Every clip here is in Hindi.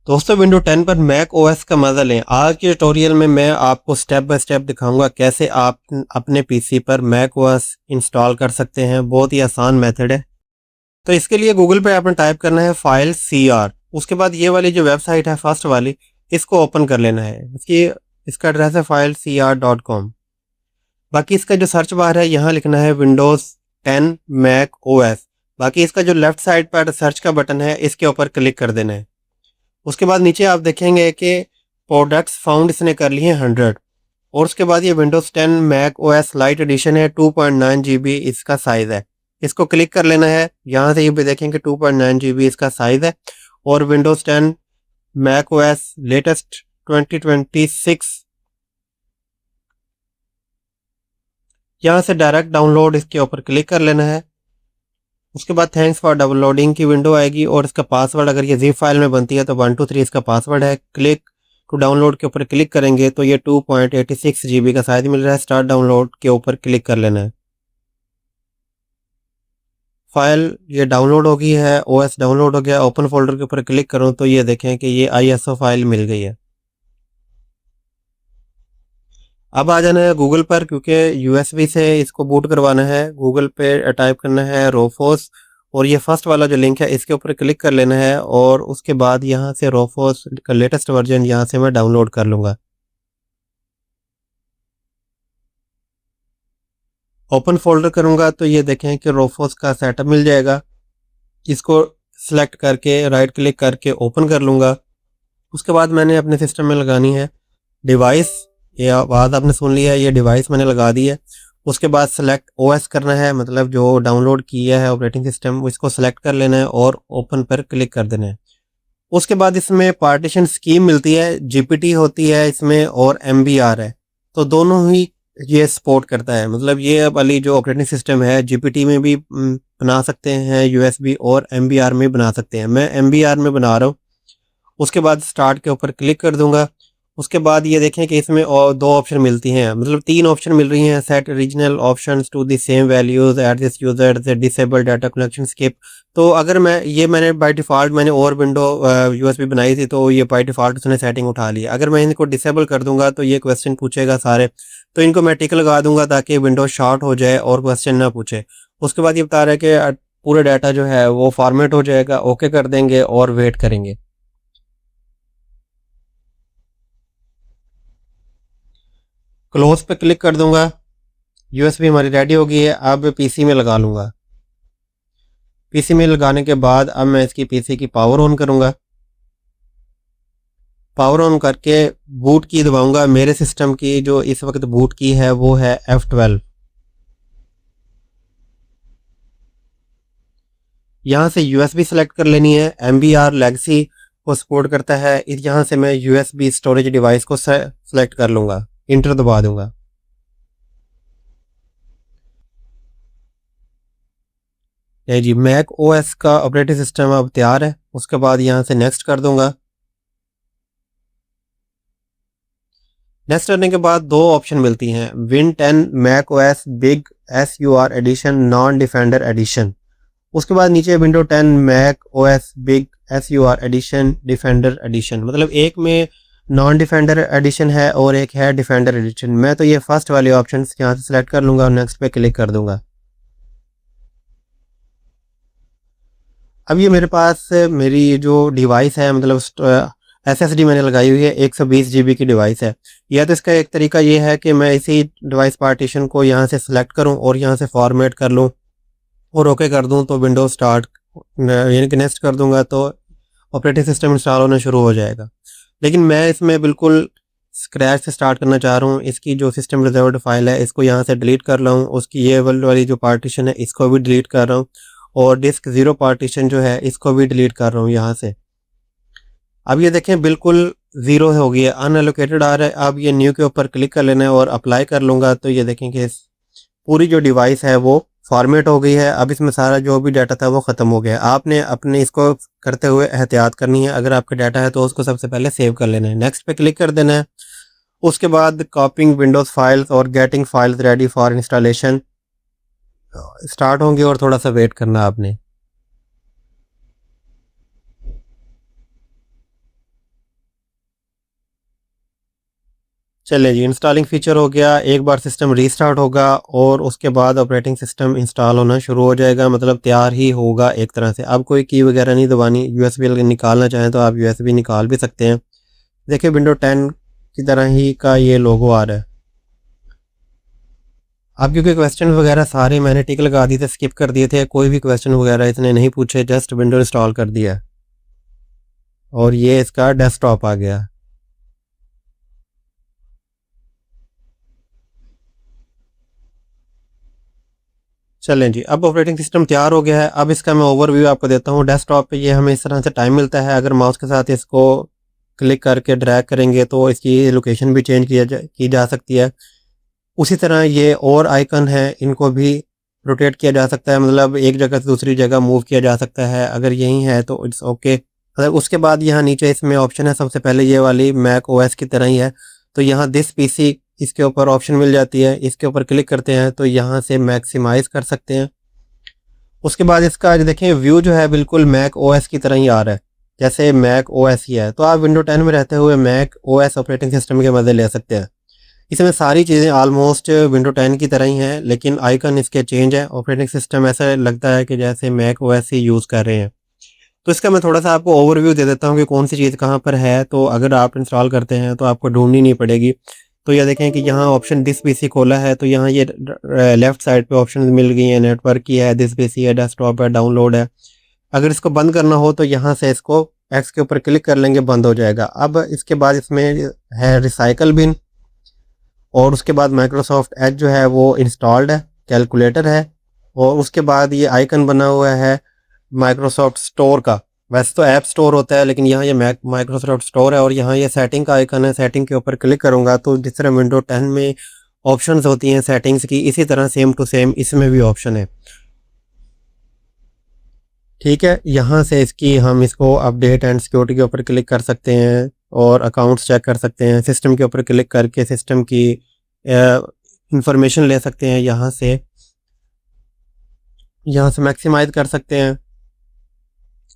दोस्तों विंडो 10 पर मैक ओएस का मजा लें। आज के ट्यूटोरियल में मैं आपको स्टेप बाय स्टेप दिखाऊंगा कैसे आप अपने पीसी पर मैक ओएस इंस्टॉल कर सकते हैं। बहुत ही आसान मेथड है। तो इसके लिए गूगल पे आपने टाइप करना है फाइल CR। उसके बाद ये वाली जो वेबसाइट है फर्स्ट वाली, इसको ओपन कर लेना है। इसका एड्रेस है filecr.com। बाकी इसका जो सर्च बार है यहाँ लिखना है विंडोज 10 मैक ओएस। बाकी इसका जो लेफ्ट साइड पर सर्च का बटन है इसके ऊपर क्लिक कर देना है। उसके बाद नीचे आप देखेंगे कि प्रोडक्ट्स फाउंड इसने कर लिए हैं 100। और उसके बाद ये Windows 10 Mac OS lite edition है, 2.9 GB इसका साइज़ है। इसको क्लिक कर लेना है। यहाँ से ये भी देखेंगे 2.9 GB इसका साइज़ है। और विंडोज़ 10 मैक ओएस लेटेस्ट 2026 यहाँ से डायरेक्ट डाउनलोड इसके ऊपर क्लिक कर लेना है। उसके बाद थैंक्स फॉर डाउनलोडिंग की विंडो आएगी और इसका पासवर्ड, अगर ये zip फाइल में बनती है तो 123 इसका पासवर्ड है। क्लिक टू डाउनलोड के ऊपर क्लिक करेंगे तो ये 2.86 GB का साइज मिल रहा है। स्टार्ट डाउनलोड के ऊपर क्लिक कर लेना है। फाइल ये डाउनलोड हो गई है, ओएस डाउनलोड हो गया। ओपन फोल्डर के ऊपर क्लिक करूं तो ये देखें कि ये ISO फाइल मिल गई है। अब आ जाना है गूगल पर, क्योंकि USB से इसको बूट करवाना है। गूगल पे टाइप करना है रोफोस और ये फर्स्ट वाला जो लिंक है इसके ऊपर क्लिक कर लेना है। और उसके बाद यहाँ से रोफोस का लेटेस्ट वर्जन यहाँ से मैं डाउनलोड कर लूँगा। ओपन फोल्डर करूँगा तो ये देखें कि रोफोस का सेटअप मिल जाएगा। इसको सिलेक्ट करके राइट क्लिक करके ओपन कर लूँगा। उसके बाद मैंने अपने सिस्टम में लगानी है डिवाइस। ये आवाज़ आपने सुन लिया है, ये डिवाइस मैंने लगा दी है। उसके बाद सेलेक्ट ओएस करना है, मतलब जो डाउनलोड किया है ऑपरेटिंग सिस्टम, इसको सेलेक्ट कर लेना है और ओपन पर क्लिक कर देना है। उसके बाद इसमें पार्टीशन स्कीम मिलती है, जीपीटी होती है इसमें और MBR है। तो दोनों ही ये सपोर्ट करता है। मतलब ये वाली जो ऑपरेटिंग सिस्टम है जीपीटी में भी बना सकते हैं, USB और MBR में बना सकते हैं। मैं MBR में बना रहा हूँ। उसके बाद स्टार्ट के ऊपर क्लिक कर दूंगा। उसके बाद ये देखें कि इसमें और दो ऑप्शन मिलती हैं, मतलब तीन ऑप्शन मिल रही हैं। Set regional options to the same values at this user disable data collection skip. तो अगर मैंने बाय डिफ़ॉल्ट मैंने और विंडो USB बनाई थी, तो ये बाय डिफ़ॉल्ट उसने सेटिंग उठा ली। अगर मैं इनको डिसेबल कर दूंगा तो ये क्वेश्चन पूछेगा सारे। तो इनको मैं टिक लगा दूंगा ताकि विंडो शॉर्ट हो जाए और क्वेश्चन ना पूछे। उसके बाद ये बता रहा है कि पूरा डाटा जो है वो फॉर्मेट हो जाएगा। ओके कर देंगे और वेट करेंगे। क्लोज पे क्लिक कर दूंगा। USB हमारी रेडी हो गई है। अब पीसी में लगा लूंगा। पीसी में लगाने के बाद अब मैं इसकी पीसी की पावर ऑन करूंगा। पावर ऑन करके बूट की दबाऊंगा। मेरे सिस्टम की जो इस वक्त बूट की है वो है F12। यहाँ से USB सेलेक्ट कर लेनी है। MBR लेगसी को सपोर्ट करता है। यहाँ से मैं USB स्टोरेज डिवाइस को सेलेक्ट कर लूंगा, इंटर दबा दूंगा। ये जी मैक OS का ऑपरेटिंग सिस्टम अब तैयार है। उसके बाद यहाँ से नेक्स्ट कर दूंगा। नेक्स्ट करने के बाद दो ऑप्शन मिलती हैं, win 10 Mac OS big SUR edition non defender edition. उसके बाद नीचे window 10 Mac OS big SUR edition defender edition. मतलब एक में नॉन डिफेंडर एडिशन है और एक है डिफेंडर एडिशन। मैं तो ये फर्स्ट वाले ऑप्शन यहाँ से सिलेक्ट कर लूंगा और नेक्स्ट पे क्लिक कर दूंगा। अब ये मेरे पास मेरी जो डिवाइस है, मतलब SSD मैंने लगाई हुई है, 120 GB की डिवाइस है। या तो इसका एक तरीका ये है कि मैं इसी डिवाइस पार्टीशन को यहाँ से सिलेक्ट करूँ और यहाँ से फॉर्मेट कर लूँ और ओके कर दूँ तो विंडोज स्टार्ट यानी कि नेक्स्ट कर दूंगा तो ऑपरेटिंग सिस्टम इंस्टॉल होना शुरू हो जाएगा। लेकिन मैं इसमें बिल्कुल स्क्रैच से स्टार्ट करना चाह रहा हूँ। इसकी जो सिस्टम रिजर्व्ड फाइल है इसको यहाँ से डिलीट कर रहा हूँ। उसकी ये वाली जो पार्टीशन है इसको भी डिलीट कर रहा हूँ और डिस्क 0 पार्टीशन जो है इसको भी डिलीट कर रहा हूँ यहाँ से। अब ये देखें बिल्कुल 0 हो गया, अनएलोकेटेड आ रहा है। अब ये न्यू के ऊपर क्लिक कर लेना है और अप्लाई कर लूँगा तो ये देखें कि पूरी जो डिवाइस है वो फॉर्मेट हो गई है। अब इसमें सारा जो भी डाटा था वो ख़त्म हो गया। आपने अपने इसको करते हुए एहतियात करनी है। अगर आपका डाटा है तो उसको सबसे पहले सेव कर लेना है। नेक्स्ट पे क्लिक कर देना है। उसके बाद कॉपिंग विंडोज़ फाइल्स और getting files ready for installation start होंगे और थोड़ा सा वेट करना आपने। चलिए जी, इंस्टॉलिंग फ़ीचर हो गया। एक बार सिस्टम रीस्टार्ट होगा और उसके बाद ऑपरेटिंग सिस्टम इंस्टॉल होना शुरू हो जाएगा, मतलब तैयार ही होगा एक तरह से। अब कोई की वगैरह नहीं दबानी। यूएसबी अगर निकालना चाहें तो आप यूएसबी निकाल भी सकते हैं। देखिए विंडो 10 की तरह ही का ये लोगो आ रहा है। अब क्योंकि क्वेश्चन वगैरह सारे मैंने टिक लगा दिए थे, स्किप कर दिए थे, कोई भी क्वेश्चन वगैरह इसने नहीं पूछे, जस्ट विंडो इंस्टॉल कर दिया और ये इसका डेस्कटॉप आ गया। चलें जी, अब ऑपरेटिंग सिस्टम तैयार हो गया है। अब इसका मैं ओवरव्यू आपको देता हूँ। डेस्कटॉप पे ये हमें इस तरह से टाइम मिलता है। अगर माउस के साथ इसको क्लिक करके ड्रैग करेंगे तो इसकी लोकेशन भी चेंज की जा सकती है। उसी तरह ये और आइकन है, इनको भी रोटेट किया जा सकता है, मतलब एक जगह से दूसरी जगह मूव किया जा सकता है। अगर यही है तो इट्स ओके। अगर उसके बाद यहाँ नीचे इसमें ऑप्शन है, सबसे पहले ये वाली मैक ओएस की तरह ही है, तो यहाँ दिस पीसी इसके ऊपर ऑप्शन मिल जाती है। इसके ऊपर क्लिक करते हैं तो यहाँ से मैक्सिमाइज कर सकते हैं। उसके बाद इसका जो देखें व्यू जो है बिल्कुल मैक ओएस की तरह ही आ रहा है, जैसे मैक ओएस ही है। तो आप विंडो 10 में रहते हुए मैक ओएस ऑपरेटिंग सिस्टम के मज़े ले सकते हैं। इसमें सारी चीज़ें ऑलमोस्ट विंडो 10 की तरह ही हैं, लेकिन आइकन इसके चेंज है। ऑपरेटिंग सिस्टम ऐसा लगता है कि जैसे मैक ओएस ही यूज़ कर रहे हैं। तो इसका मैं थोड़ा सा आपको ओवरव्यू दे देता हूँ कि कौन सी चीज़ कहाँ पर है। तो अगर आप इंस्टॉल करते हैं तो आपको ढूंढनी नहीं पड़ेगी। तो यह देखें कि यहाँ ऑप्शन दिस पीसी खोला है, तो यहाँ ये लेफ्ट साइड पे ऑप्शन मिल गई हैं। नेटवर्क की है, दिस पीसी है, डेस्कटॉप है, डाउनलोड है। अगर इसको बंद करना हो तो यहाँ से इसको एक्स के ऊपर क्लिक कर लेंगे, बंद हो जाएगा। अब इसके बाद इसमें है रिसाइकल बिन, और उसके बाद माइक्रोसॉफ्ट एज जो है वो इंस्टॉल्ड है, कैलकुलेटर है, और उसके बाद ये आइकन बना हुआ है माइक्रोसॉफ्ट स्टोर का। वैसे तो ऐप स्टोर होता है, लेकिन यहाँ ये माइक्रोसॉफ्ट स्टोर है, और यहाँ ये सेटिंग का आइकन है। सेटिंग के ऊपर क्लिक करूँगा तो जिस तरह विंडो 10 में ऑप्शंस होती हैं सेटिंग्स की, इसी तरह सेम टू सेम इसमें भी ऑप्शन है। ठीक है, यहाँ से हम इसको अपडेट एंड सिक्योरिटी के ऊपर क्लिक कर सकते हैं और अकाउंट्स चेक कर सकते हैं। सिस्टम के ऊपर क्लिक करके सिस्टम की इंफॉर्मेशन ले सकते हैं। यहाँ से मैक्सिमाइज कर सकते हैं।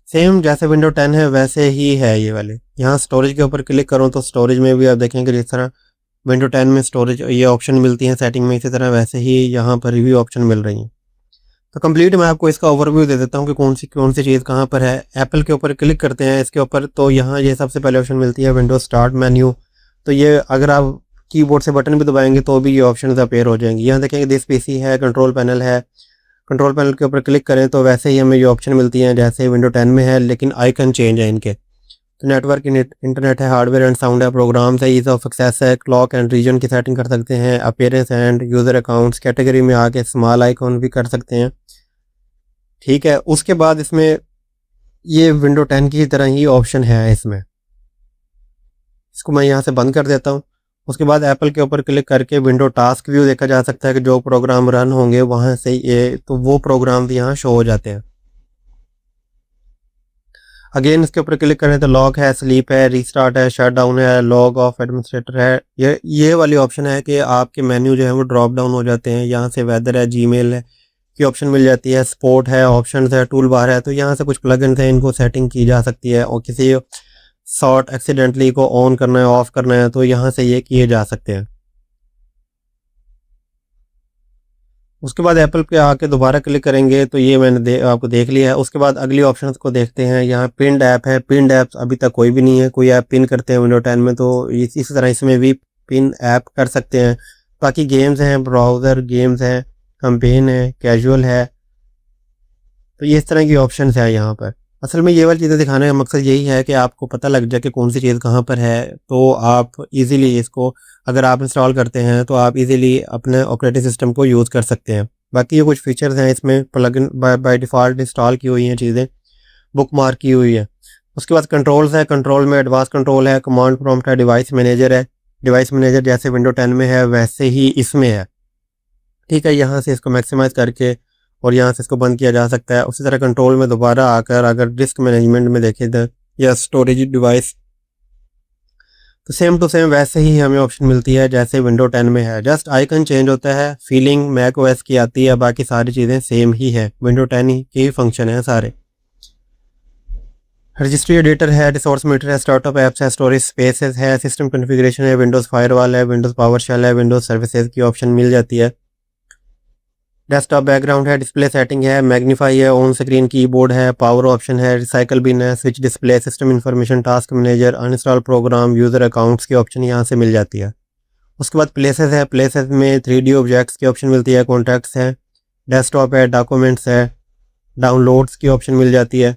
सेम जैसे विंडो 10 है वैसे ही है ये वाले। यहाँ स्टोरेज के ऊपर क्लिक करूँ तो स्टोरेज में भी आप देखेंगे जिस तरह विंडो 10 में स्टोरेज ये ऑप्शन मिलती हैं सेटिंग में, इसी तरह वैसे ही यहाँ पर भी ऑप्शन मिल रही हैं। तो कंप्लीट मैं आपको इसका ओवरव्यू दे देता हूँ कि कौन सी चीज़ कहाँ पर है। एप्पल के ऊपर क्लिक करते हैं इसके ऊपर, तो यहाँ ये सबसे पहले ऑप्शन मिलती है विंडो स्टार्ट मेन्यू। तो ये अगर आप कीबोर्ड से बटन भी दबाएंगे तो भी ये ऑप्शन अपेयर हो जाएंगे। यहाँ देखेंगे दिस पीसी है, कंट्रोल पैनल है। कंट्रोल पैनल के ऊपर क्लिक करें तो वैसे ही हमें ये ऑप्शन मिलती हैं जैसे विंडो 10 में है, लेकिन आइकन चेंज है इनके। तो नेटवर्क इंटरनेट है, हार्डवेयर एंड साउंड है, प्रोग्राम्स है, ईज ऑफ एक्सेस है, क्लॉक एंड रीजन की सेटिंग कर सकते हैं, appearance end user accounts, category में आके स्मॉल आइकॉन भी कर सकते हैं। ठीक है, उसके बाद इसमें ये विंडो 10 की तरह ही ऑप्शन है इसमें। इसको मैं यहाँ से बंद कर देता हूँ। उसके बाद एप्पल के ऊपर क्लिक करके विंडो टास्क व्यू देखा जा सकता है कि जो प्रोग्राम रन होंगे वहाँ से ये तो वो प्रोग्राम भी यहाँ शो हो जाते हैं। अगेन इसके ऊपर क्लिक करें तो लॉक है, स्लीप है, रीस्टार्ट है, शट डाउन है, लॉग ऑफ एडमिनिस्ट्रेटर है। ये वाली ऑप्शन है कि आपके मेन्यू जो है वो ड्रॉप डाउन हो जाते हैं। यहाँ से वेदर है, जीमेल है की ऑप्शन मिल जाती है, स्पोर्ट है, ऑप्शंस है, टूल बार है। तो यहाँ से कुछ प्लगइन्स हैं, इनको सेटिंग की जा सकती है, और किसी शॉर्ट एक्सीडेंटली को ऑन करना है, ऑफ करना है, तो यहाँ से ये किए जा सकते हैं। उसके बाद एप्पल पे आके दोबारा क्लिक करेंगे तो ये मैंने आपको देख लिया है। उसके बाद अगली ऑप्शंस को देखते हैं। यहाँ पिंड ऐप है, पिंड ऐप अभी तक कोई भी नहीं है, कोई ऐप पिन करते हैं विंडो 10 में, तो इसी तरह इसमें भी पिन ऐप कर सकते हैं। बाकी गेम्स हैं, ब्राउज़र गेम्स हैं, कैंपेन है, कैजुअल है, तो ये इस तरह की ऑप्शंस है यहाँ पर। असल में ये वाली चीज़ें दिखाने का मकसद यही है कि आपको पता लग जाए कि कौन सी चीज़ कहाँ पर है, तो आप इजीली इसको अगर आप इंस्टॉल करते हैं तो आप इजीली अपने ऑपरेटिंग सिस्टम को यूज़ कर सकते हैं। बाकी ये कुछ फीचर्स हैं इसमें, प्लगइन बाय डिफ़ॉल्ट इंस्टॉल की हुई हैं चीज़ें, बुक मार्क की हुई है। उसके बाद कंट्रोल्स है, कंट्रोल में एडवांस कंट्रोल है, कमांड प्रॉम्प्ट है, डिवाइस मैनेजर है। डिवाइस मैनेजर जैसे विंडो 10 में है वैसे ही इसमें है। ठीक है, यहाँ से इसको मैक्सिमाइज़ करके और यहाँ से इसको बंद किया जा सकता है। उसी तरह कंट्रोल में दोबारा आकर अगर डिस्क मैनेजमेंट में देखें तो या स्टोरेज डिवाइस, तो सेम टू सेम वैसे ही हमें ऑप्शन मिलती है जैसे विंडो 10 में है। जस्ट आइकन चेंज होता है, फीलिंग मैक ओएस की आती है, बाकी सारी चीज़ें सेम ही है, विंडो 10 ही के ही फंक्शन है सारे। रजिस्ट्री एडिटर है, रिसोर्स मीटर है, स्टार्टअप ऐप्स है, स्टोरेज स्पेसेस है, सिस्टम कॉन्फ़िगरेशन है, विंडोज़ फायरवॉल है, विंडोज़ पावरशेल है, विंडोज़ सर्विसेज की ऑप्शन मिल जाती है। डेस्कटॉप बैकग्राउंड है, डिस्प्ले सेटिंग है, मैग्नीफाई है, ऑन स्क्रीन कीबोर्ड है, पावर ऑप्शन है, रिसाइकल बिन है, switch display, system information, task manager, uninstall program, user accounts की ऑप्शन यहाँ से मिल जाती है। उसके बाद प्लेसेस है, प्लेसेस में 3D ऑब्जेक्ट्स की ऑप्शन मिलती है, कॉन्टैक्ट्स है, डेस्कटॉप है, डॉक्यूमेंट्स है, डाउनलोड्स की ऑप्शन मिल जाती है,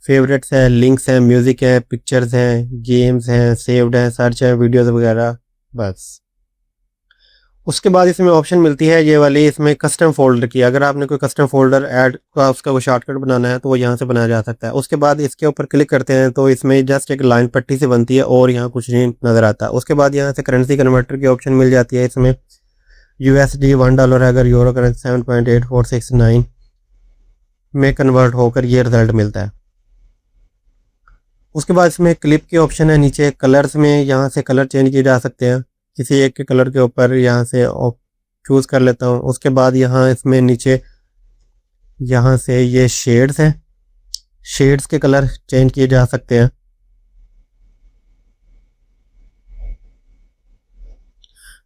फेवरेट्स है, लिंक्स है, म्यूज़िक है, पिक्चर्स हैं, गेम्स हैं, सेव्ड है, सर्च है, वीडियोज़ वगैरह। बस उसके बाद इसमें ऑप्शन मिलती है ये वाली, इसमें कस्टम फ़ोल्डर की। अगर आपने कोई कस्टम फ़ोल्डर ऐड का उसका कोई शॉर्टकट बनाना है तो वो यहाँ से बनाया जा सकता है। उसके बाद इसके ऊपर क्लिक करते हैं तो इसमें जस्ट एक लाइन पट्टी से बनती है और यहाँ कुछ नहीं नज़र आता। उसके बाद यहाँ से करेंसी कन्वर्टर की ऑप्शन मिल जाती है। इसमें USD $1 है, अगर यूरो करेंसी 7.8469 में कन्वर्ट होकर ये रिज़ल्ट मिलता है। उसके बाद इसमें क्लिप की ऑप्शन है, नीचे कलर्स में यहाँ से कलर चेंज किए जा सकते हैं। किसी एक के कलर के ऊपर यहाँ से चूज़ कर लेता हूँ। उसके बाद यहाँ इसमें नीचे यहाँ से ये शेड्स हैं, शेड्स के कलर चेंज किए जा सकते हैं।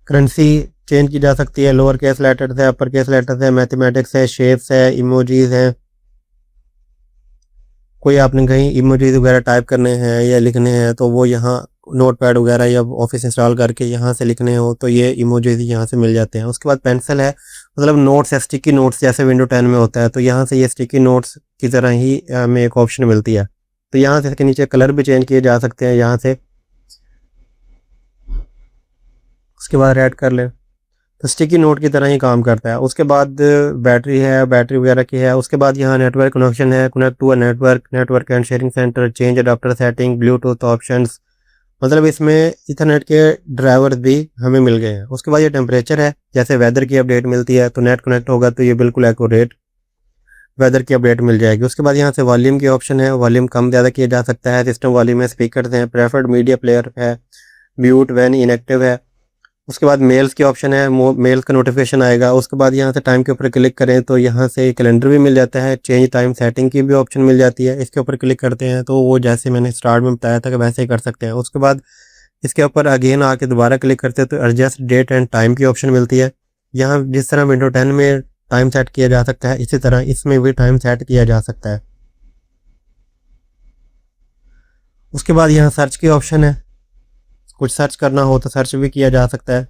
करेंसी चेंज की जा सकती है, लोअर केस लेटर्स है, अपर केस लेटर्स है, मैथमेटिक्स है, शेप्स है, इमोजीज हैं। कोई आपने कहीं इमोजीज वगैरह टाइप करने हैं या लिखने हैं तो वो यहाँ नोटपैड वगैरह या ऑफिस इंस्टॉल करके यहाँ से लिखने हो तो ये इमोजीज यहाँ से मिल जाते हैं। उसके बाद पेंसिल है, मतलब नोट्स है, स्टिकी नोट्स जैसे विंडो 10 में होता है तो यहाँ से ये स्टिकी नोट्स की तरह ही हमें एक ऑप्शन मिलती है। तो यहाँ से इसके नीचे कलर भी चेंज किए जा सकते हैं यहाँ से। उसके बाद ऐड कर लें तो स्टिकी नोट की तरह ही काम करता है। उसके बाद बैटरी है, बैटरी वगैरह की है। उसके बाद यहाँ नेटवर्क कनेक्शन है, connect to a network, network and sharing centre, change adapter setting, Bluetooth options, मतलब इसमें इथरनेट के ड्राइवर भी हमें मिल गए हैं। उसके बाद ये टेम्परेचर है, जैसे वेदर की अपडेट मिलती है तो नेट कनेक्ट होगा तो ये बिल्कुल एक्यूरेट वेदर की अपडेट मिल जाएगी। उसके बाद यहाँ से वॉल्यूम की ऑप्शन है, वॉल्यूम कम ज़्यादा किया जा सकता है, सिस्टम वॉल्यूम है, स्पीकर्स हैं, प्रेफर्ड मीडिया प्लेयर है, म्यूट वैन इनएक्टिव है। उसके बाद मेल्स की ऑप्शन है, मेल्स का नोटिफिकेशन आएगा। उसके बाद यहाँ से टाइम के ऊपर क्लिक करें तो यहाँ से कैलेंडर भी मिल जाता है, चेंज टाइम सेटिंग की भी ऑप्शन मिल जाती है। इसके ऊपर क्लिक करते हैं तो वो जैसे मैंने स्टार्ट में बताया था कि वैसे ही कर सकते हैं। उसके बाद इसके ऊपर अगेन आके दोबारा क्लिक करते हैं तो एडजस्ट डेट एंड टाइम की ऑप्शन मिलती है। यहाँ जिस तरह विंडो 10 में टाइम सेट किया जा सकता है इसी तरह इसमें भी टाइम सेट किया जा सकता है। उसके बाद यहाँ सर्च की ऑप्शन है, कुछ सर्च करना हो तो सर्च भी किया जा सकता है।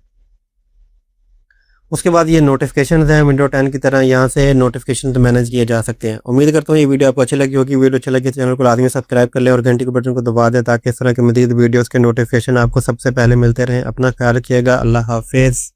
उसके बाद ये नोटिफिकेशन हैं, विंडो 10 की तरह यहाँ से नोटिफिकेशन मैनेज किए जा सकते हैं। उम्मीद करता हूँ ये वीडियो आपको अच्छी लगी होगी। वीडियो अच्छी लगी तो चैनल को लाजमी सब्सक्राइब कर लें और घंटी के बटन को दबा दें ताकि इस तरह के मज़ीद वीडियोज़ के नोटिफिकेशन आपको सबसे पहले मिलते रहें। अपना ख्याल रखिएगा। अल्लाह हाफिज़।